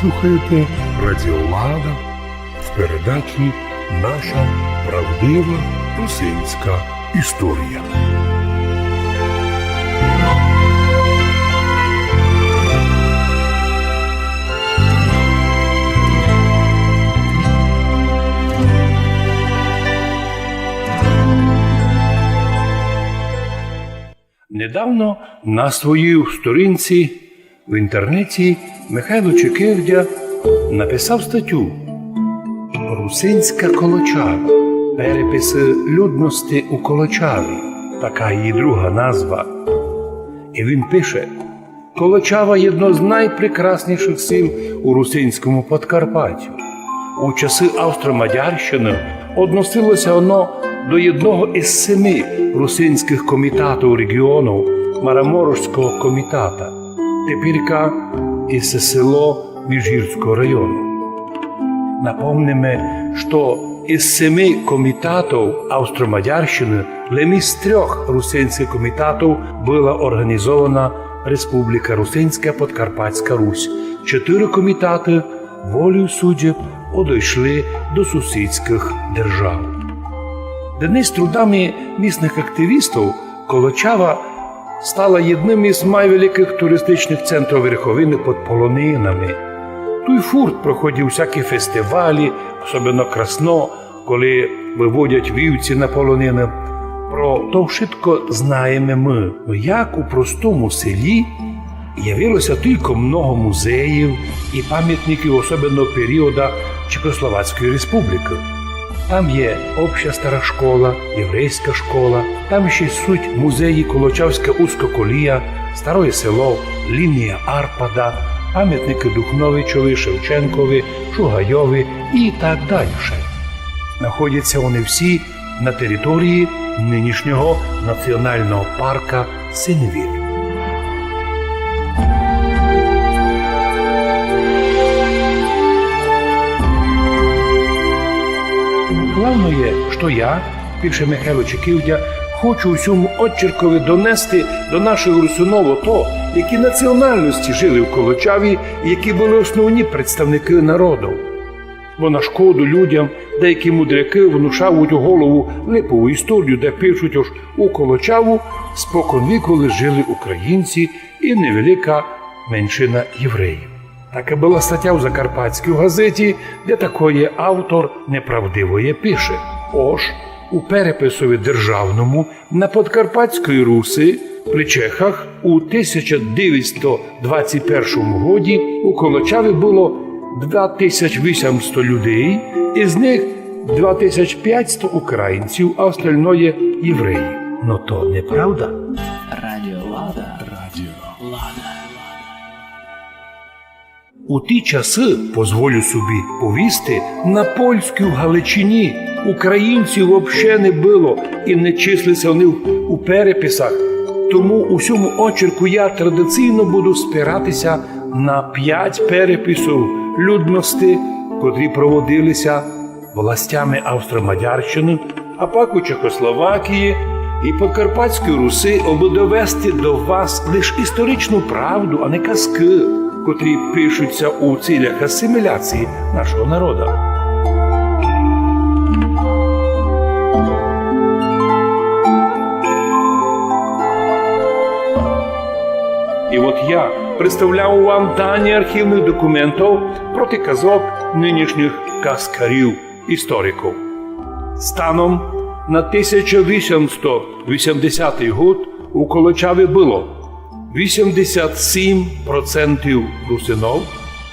слухаєте Радіо Лада в передачі «Наша правдива русинська історія». Недавно на своїй сторінці в інтернеті Михайло Чекирдя написав статтю «Русинська Колочава. Переписи людності у Колочаві». Така її друга назва. І він пише: «Колочава – одно з найпрекрасніших сіл у Русинському Подкарпаттю. У часи Австро-Мадярщини односилося воно до одного із 7 русинських комітатів регіону Мараморського комітата, теперка із село Міжгірського району. Напомнимо, що із 7 комітатів Австро-Мадярщини лише з 3 русинських комітатів була організована Республіка Русинська Подкарпатська Русь. 4 комітати волею суддів одійшли до сусідських держав. Дnes трудами місних активістів Колочава стала одним із найвеликих туристичних центрів Верховини під Полонинами. Тут фурт проходив всякі фестивалі, особливо красно, коли виводять вівці на полонини. Про то швидко знаємо ми, як у простому селі явилося тільки много музеїв і пам'ятників, особливо періоду Чехословацької республіки. Там є обща стара школа, єврейська школа, там ще суть музеї Колочавська узкоколія, Старое село, лінія Арпада, пам'ятники Духновичові, Шевченкові, Шугайові і так далі. Знаходяться вони всі на території нинішнього національного парка Синевір. Главное, що я, пише Михайло Чекирдя, хочу у цьому очеркові донести до нашого русинова то, які національності жили в Колочаві і які були основні представники народу. Бо на шкоду людям деякі мудряки внушають у голову липову історію, де пишуть, аж у Колочаву споконвіку жили українці і невелика меншина євреїв. Така була стаття в Закарпатській газеті, де такої автор неправдивої пише. Ож у переписові державному на Подкарпатської Руси при чехах у 1921 році у Колочаві було 2800 людей, із них 2500 українців, а остальное євреї. Но то неправда. Радіо Лада. Радіо Лада. У ті часи, позволю собі повісти, на польській Галичині українців взагалі не було і не числилися вони у переписах. Тому у цьому очерку я традиційно буду спиратися на 5 переписів людності, котрі проводилися властями Австро-Мадярщини, а пак у Чехословакії і Подкарпатської Руси, аби довести до вас лише історичну правду, а не казки, котрі пишуться у цілях асиміляції нашого народу. І от я представляю вам дані архівних документів проти казок нинішніх казкарів-істориків. Станом на 1880 рік у Колочаві було 87% русинов,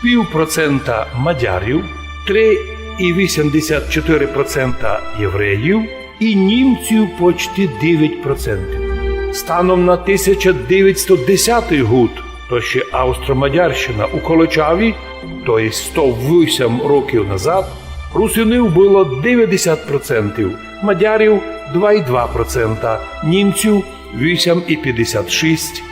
0,5% мадярів, 3,84% євреїв і німців почти 9%. Станом на 1910 рік, то ще Австро-Мадярщина у Колочаві, то є 108 років назад, русинів було 90%, мадярів 2,2%, німців 8,56%.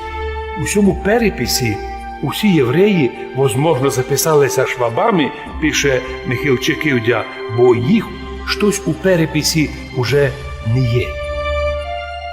У цьому переписі усі євреї, можливо, записалися швабами, пише Михайло Чекирдя, бо їх щось у переписі уже не є.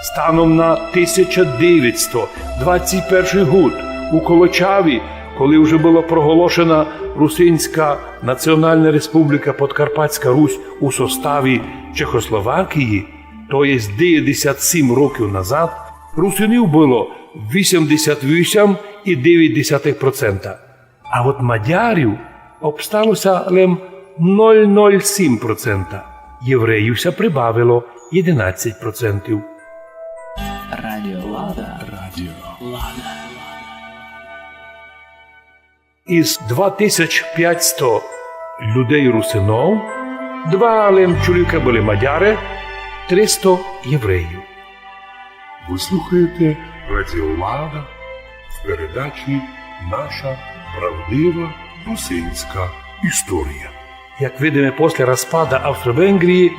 Станом на 1921 рік у Колочаві коли вже була проголошена Русинська Національна Республіка Подкарпатська Русь у составі Чехословакії, то є 97 років назад, русинів було 88,9%, а от мадярів обсталося лише 0,07%, євреївся прибавило 11%. Радіо Лада. Радіо Лада. Із 2500 людей русинов, 2 лим чоловіка були мадяри, 300 євреїв. Ви слухаєте Радіо Лада в передачі «Наша правдива русинська історія». Як видимо, після розпаду Австро-Венгрії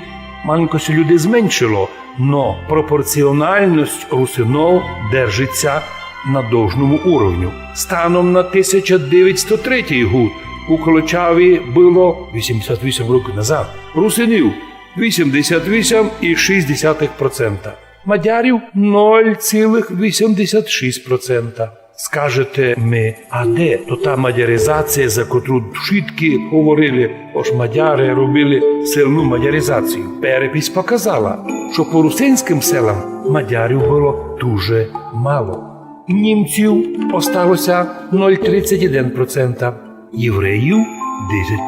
маленькось людей зменшило, но пропорціональність русинов держиться на должному уровню. Станом на 1903 год у Колочаві було 88 років назад русинів 88,6%, мадярів 0,86%. Скажете ми, а де то та мадяризація, за котру швидкі говорили, ось мадяри робили сильну мадяризацію? Перепись показала, що по русинським селам мадярів було дуже мало. Німців осталося 0,31%, євреїв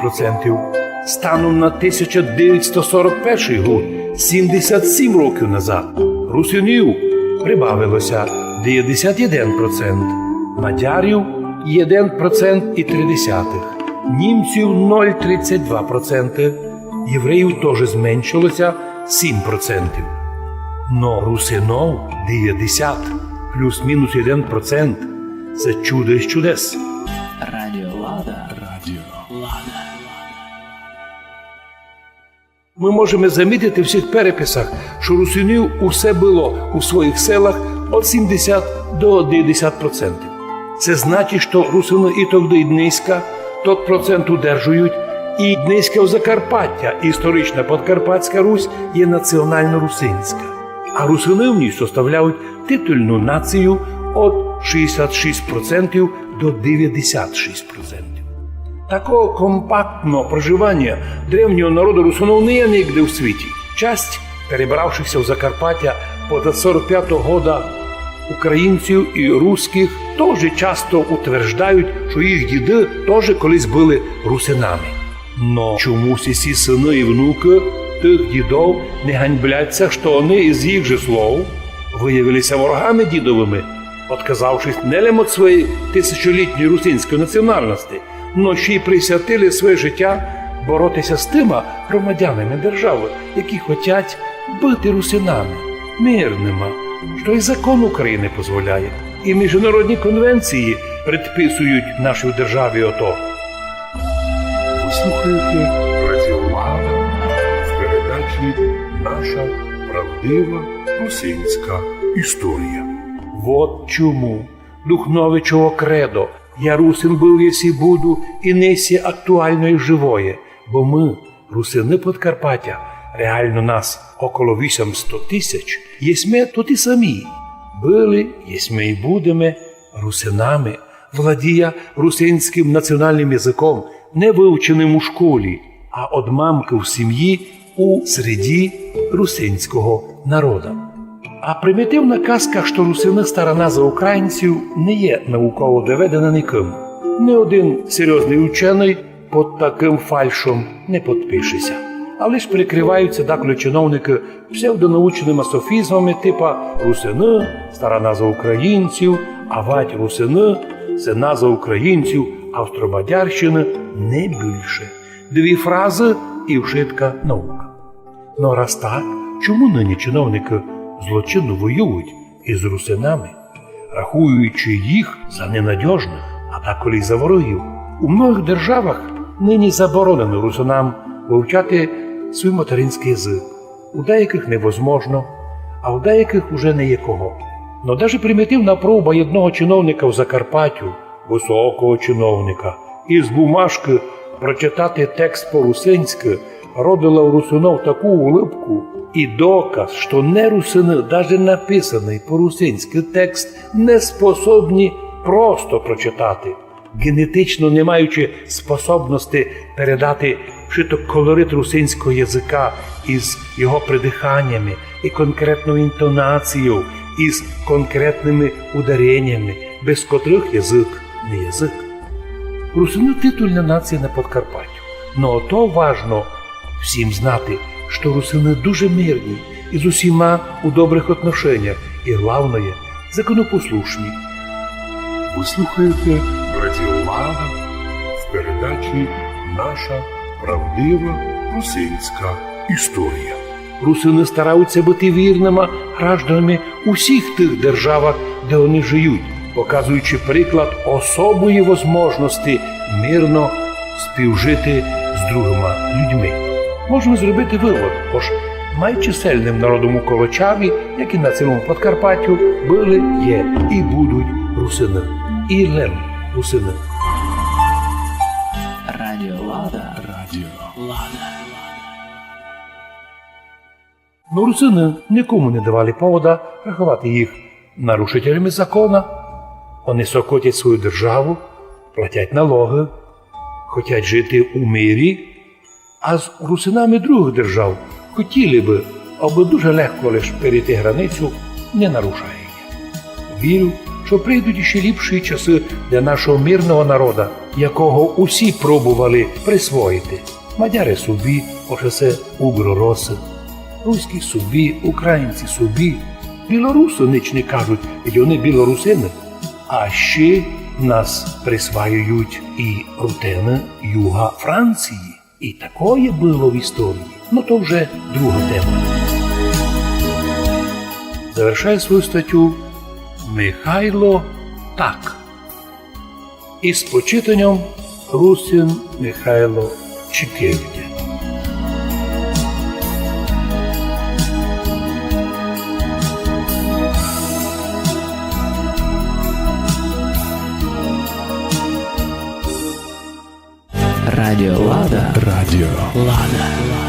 10%. Станом на 1941 год, 77 років назад, русинів прибавилося 91%, мадярів 1,3%, німців 0,32%, євреїв теж зменшилося 7%. Но русинов 90, плюс-мінус 1%. Це чудо із чудес. Радіо Лада. Радіо Лада. Ми можемо замітити в всіх переписах, що русинів усе було у своїх селах від 70 до 90%. Це значить, що русини і тоді Днеська тот процент удержують, і Днеська в Закарпаття, історична Подкарпатська Русь є національно-русинська. А русини в ній составляють титульну націю від 66% до 96%. Такого компактного проживання древнього народу русинов не є нігде в світі. Часть, перебравшихся в Закарпаття поза 45-го года українців і русських, теж часто утверждають, що їх діди теж колись були русинами. Но чомусь ці сини і внуки тих дідов не ганьбляться, що вони із їх же слов виявилися ворогами дідовими, отказавшись не лише від своєї тисячолітньої русинської національності, но ще й присвятили своє життя боротися з тими громадянами держави, які хочуть бути русинами, мирними, що і закон України дозволяє, і міжнародні конвенції предписують нашій державі ото. Ви слухаєте Радіо Лада в передачі «Наша правдива русинська історія». Вот чому Духновичого кредо «Я русин был, если буду, и несі актуально і живое», бо ми, русини Подкарпаття, реально нас около 800 тисяч, єсме тут і самі. Були, єсме і будемо русинами, владія русинським національним язиком, не вивченим у школі, а од мамки в сім'ї у середі русинського народу. А примітивна казка, що русини сторона за українців, не є науково доведена ніким. Ні один серйозний учений під таким фальшом не підпишеться. А лише прикриваються деколи чиновники псевдонаучними софізмами типа «русини – стара назва українців», а «вать русини» – це назва українців Австро-Мадярщини не більше. Дві фрази і вшитка наука. Но раз так, чому нині чиновники злочинно воюють із русинами, рахуючи їх за ненадіжних, а деколи й за ворогів? У многих державах нині заборонено русинам вивчати свій материнський язик. У деяких невозможно, а у деяких уже не є кого. Но навіть примітивна проба одного чиновника в Закарпаттю, високого чиновника, із бумажки прочитати текст по-русинськи родила у русинов таку улипку і доказ, що не русини, навіть написаний по-русинськи текст, не способні просто прочитати, генетично не маючи способності передати вшито колорит русинського язика із його придиханнями і конкретною інтонацією, із конкретними удареннями, без котрих язик не язик. Русини – титульна нація на Подкарпаттю. Но то важно всім знати, що русини дуже мирні і з усіма у добрих отношеннях, і, головне, законопослушні. Ви слухаєте Радіо Лада в передачі «Наша правдива русинська історія». Русини стараються бути вірними гражданами усіх тих державах, де вони живуть, показуючи приклад особої можливості мирно співжити з другими людьми. Можна зробити вивод, бо ж найчисельним народом у Колочаві, як і на цілому Подкарпаттю, були, є і будуть русини. І лем русини. Радіо Лада. Радіо Лада. Но русини нікому не давали повода рахувати їх нарушителями закона. Вони сокотять свою державу, платять налоги, хочуть жити у мирі, а з русинами других держав хотіли би, аби дуже легко лише перейти границю, не нарушає її. Вірю, що прийдуть ще ліпші часи для нашого мирного народу, якого усі пробували присвоїти. Мадяри собі, ошесе угророси, руські собі, українці собі, білоруси ніч не кажуть, ведь вони білорусини. А ще нас присваюють і рутини юга Франції. І такое було в історії. Ну то вже друга тема. Завершає свою статтю Михайло Так. Із почитанням Русин Михайло Чеківдя. Радіо Лада. Радіо Лада.